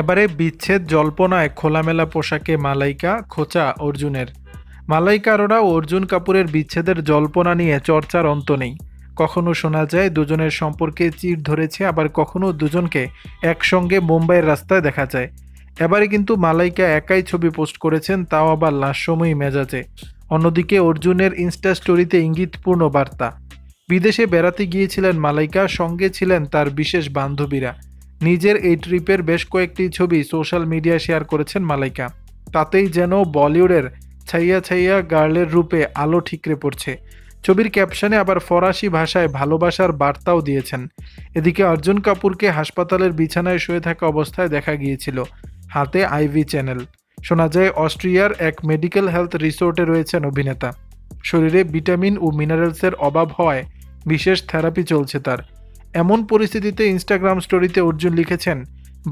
এবারে বিচ্ছেদ জল্পনায় খোলামেলা পোশাকে মালাইকা খোঁচা অর্জুনের। মালাইকা আরোরা ও অর্জুন কাপুরের বিচ্ছেদের জল্পনা নিয়ে চর্চার অন্ত নেই। কখনো শোনা যায় দুজনের সম্পর্কে চিড় ধরেছে, আবার কখনো দুজনকে একসঙ্গে মুম্বাইয়ের রাস্তায় দেখা যায়। এবারে কিন্তু মালাইকা একাই ছবি পোস্ট করেছেন, তাও আবার লাস্যময়ী মেজাজে। অন্যদিকে অর্জুনের ইনস্টা স্টোরিতে ইঙ্গিতপূর্ণ বার্তা। বিদেশে বেড়াতে গিয়েছিলেন মালাইকা, সঙ্গে ছিলেন তার বিশেষ বান্ধবীরা। নিজের এই ট্রিপের বেশ কয়েকটি ছবি সোশ্যাল মিডিয়ায় শেয়ার করেছেন মালাইকা। তাতেই যেন বলিউডের ছাইয়া ছাইয়া গার্লের রূপে আলো ঠিকরে পড়ছে। ছবির ক্যাপশনে আবার ফরাসি ভাষায় ভালোবাসার বার্তাও দিয়েছেন। এদিকে অর্জুন কাপুরকে হাসপাতালের বিছানায় শুয়ে থাকা অবস্থায় দেখা গিয়েছিল, হাতে আইভি চ্যানেল। শোনা যায় অস্ট্রিয়ার এক মেডিকেল হেলথ রিসোর্টে রয়েছেন অভিনেতা। শরীরে ভিটামিন ও মিনারেলসের অভাব হওয়ায় বিশেষ থেরাপি চলছে তার। এমন পরিস্থিতিতে ইনস্টাগ্রাম স্টোরিতে অর্জুন লিখেছেন,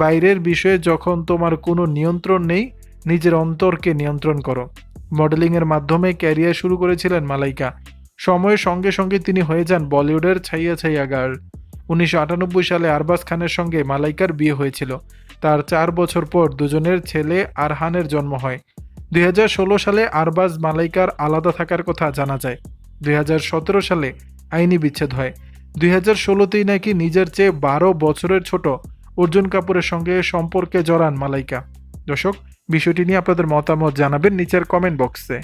বাইরের বিষয়ে যখন তোমার কোনো নিয়ন্ত্রণ নেই, নিজের অন্তরকে নিয়ন্ত্রণ করো। মডেলিংয়ের মাধ্যমে ক্যারিয়ার শুরু করেছিলেন মালাইকা। সময়ের সঙ্গে সঙ্গে তিনি হয়ে যান বলিউডের ছাইয়া ছাইয়া গার্ল। 1998 সালে আরবাজ খানের সঙ্গে মালাইকার বিয়ে হয়েছিল। তার 4 বছর পর দুজনের ছেলে আরহানের জন্ম হয়। 2016 সালে আরবাজ মালাইকার আলাদা থাকার কথা জানা যায়। 2017 সালে আইনি বিচ্ছেদ হয়। 2016তেই নাকি নিজের চেয়ে 12 বছরের ছোট অর্জুন কাপুরের সঙ্গে সম্পর্কে জড়ান মালাইকা। দর্শক, বিষয়টি নিয়ে আপনাদের মতামত জানাবেন নিচের কমেন্ট বক্সে।